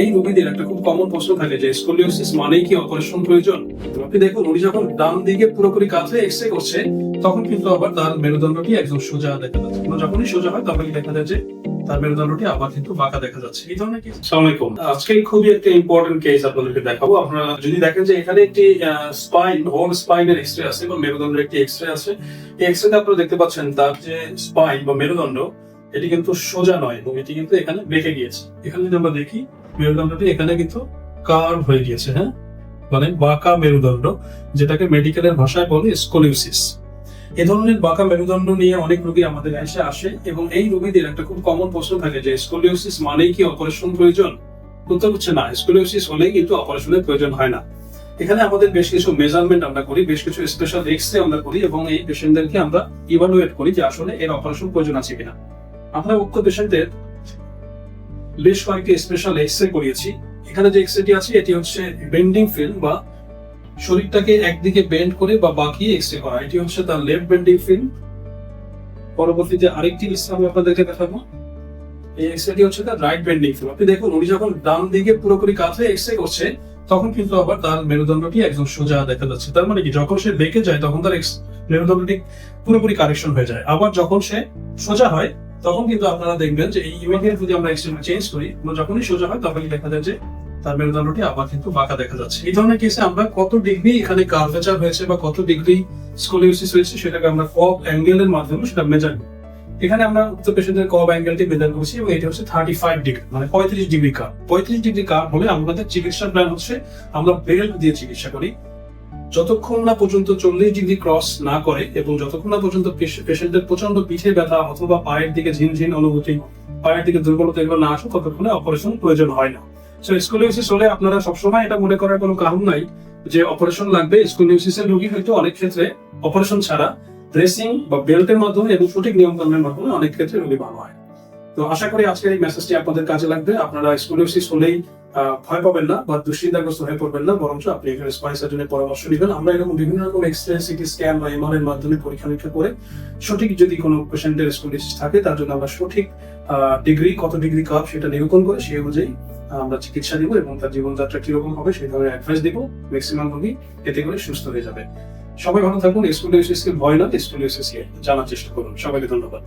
এই রোগীদের একটা খুব কমন প্রশ্ন থাকে যে স্কোলিওসিস মানেই কি অপারেশন প্রয়োজন। আপনি দেখুন, উনি যখন ডান দিকে পুরোপুরি কাঁধে এক্সরে করছে তখন কিন্তু আবার তার মেরুদণ্ডটি একদম সোজা দেখা যাচ্ছে, যখনই সোজা হয় তখনই দেখা যায় যে তার মেরুদণ্ডটি আবার কিন্তু বাঁকা দেখা যাচ্ছে। এই ধরনের কেস। আসসালামু আলাইকুম। আজকে খুবই একটা ইম্পর্টেন্ট কেস আপনাদেরকে দেখাবো। আপনারা যদি দেখেন যে এখানে একটি স্পাইন, হোল স্পাইনের এক্সরে আছে বা মেরুদণ্ডের একটি এক্সরে আছে। এই এক্সরেতে আপনারা দেখতে পাচ্ছেন তার যে স্পাইন বা মেরুদণ্ড এটি কিন্তু সোজা নয় এবং এটি কিন্তু এখানে বেঁকে গিয়েছে। এখানে যদি আমরা দেখি মেরুদণ্ডটি এখানে কিন্তু কার্ভ হয়ে গিয়েছে, হ্যাঁ, মানে বাঁকা মেরুদণ্ড, যেটাকে মেডিকেলের ভাষায় বলে স্কোলিওসিস। এ ধরনের বাঁকা মেরুদণ্ড নিয়ে অনেক রোগী আমাদের কাছে আসে এবং এই রোগীদের একটা খুব কমন প্রশ্ন থাকে যে স্কোলিওসিস মানেই কি অপারেশন প্রয়োজন। উত্তর হচ্ছে না, স্কোলিওসিস হলেই কিন্তু অপারেশনের প্রয়োজন হয় না। এখানে আমাদের বেশ কিছু মেজারমেন্ট আমরা করি, বেশ কিছু স্পেশাল এক্সরে আমরা করি এবং এই পেশেন্টদেরকে আমরা ইভালুয়েট করি যে আসলে এর অপারেশন প্রয়োজন আছে কিনা। আমরা উক্ত পেশেন্টের বেশ কয়েকটি স্পেশাল এক্সরে করিয়েছি। এখানে যে এক্সরেটি আছে এটি হচ্ছে বেন্ডিং ফিল্ম বা শরীরটাকে একদিকে বেন্ড করে বা বাঁকিয়ে এক্সরে করা। এটি হচ্ছে তার লেফট বেন্ডিং ফিল্ম। পরবর্তীতে আরেকটি এক্সরে আমি আপনাদেরকে দেখাবো। এই এক্সরেটি হচ্ছে তার রাইট বেন্ডিং ফিল্ম। আপনি দেখুন, উনি যখন ডান দিকে পুরোপুরি কাঁধে এক্সরে করছে তখন কিন্তু আবার তার মেরুদণ্ডটি একদম সোজা দেখা যাচ্ছে। তার মানে কি, যখন সে বেঁকে যায় তখন তার মেরুদণ্ডটি পুরোপুরি কারেকশন হয়ে যায়। আবার যখন সে সোজা হয় তখন কিন্তু আপনারা দেখবেন যে এই ইমেজের যদি আমরা এক্সরে চেঞ্জ করি, যখনই সোজা হয় তখনই দেখা যায় যে তার মেরুদণ্ডটি আবার কিন্তু বাঁকা দেখা যাচ্ছে। এই ধরনের কেসে আমরা কত ডিগ্রি এখানে কার্ভেচার হয়েছে বা কত ডিগ্রি স্কোলিওসিস হয়েছে সেটাকে আমরা কব অ্যাঙ্গেলের মাধ্যমে সেটা মেজার করি। এখানে আমরা উক্ত পেশেন্টের কব অ্যাঙ্গেলটি মেজার করছি এবং এটা হচ্ছে 35 ডিগ্রি, মানে 35 ডিগ্রি কার্ভ। 35 ডিগ্রি কার্ভ হলে আমাদের চিকিৎসা প্ল্যান হচ্ছে আমরা বেল্ট দিয়ে চিকিৎসা করি। যতক্ষণ না পর্যন্ত 40 ডিগ্রি ক্রস না করে এবং যতক্ষণ না পর্যন্ত পেশেন্টের প্রচন্ড পিঠে ব্যথা অথবা পায়ের দিকে ঝিনঝিন অনুভূতি, পায়ের দিকে দুর্বলতা এগুলো না আসে ততক্ষণে অপারেশন প্রয়োজন হয় না। স্কোলিওসিস হলে আপনারা সবসময় এটা মনে করার কোনো কারণ নাই যে অপারেশন লাগবে। স্কোলিওসিসের রোগী হয়তো অনেক ক্ষেত্রে অপারেশন ছাড়া ড্রেসিং বা বেল্টের মাধ্যমে এবং সঠিক নিয়ম কানুনের মাধ্যমে অনেক ক্ষেত্রে রোগী ভালো হয়। তো আশা করি আজকের এই মেসেজটি আপনাদের কাজে লাগবে। আপনারা স্কোলিওসিস হলেই ভয় পাবেন না বা দুশ্চিন্তাগ্রস্ত হয়ে পড়বেন না, বরঞ্চ আপনি এখানে স্পাইন সার্জনের পরামর্শ নেবেন। আমরা এরকম বিভিন্ন রকম এক্সরে, সিটি স্ক্যান বা এমআরআই এর মাধ্যমে পরীক্ষা নিরীক্ষা করে সঠিক যদি কোনো পেশেন্টের স্কোলিওসিস থাকে তার জন্য আমরা সঠিক ডিগ্রি, কত ডিগ্রি কার্ভ সেটা নিরূপণ করে সেই অনুযায়ী আমরা চিকিৎসা দিব এবং তার জীবনযাত্রা কিরকম হবে সেই ধরনের অ্যাডভাইস দিব। ম্যাক্সিমাম রোগী এতে করে সুস্থ হয়ে যাবে। সবাই ভালো থাকুন। স্কোলিওসিসকে ভয় না, স্কোলিওসিসকে জানার চেষ্টা করুন। সবাইকে ধন্যবাদ।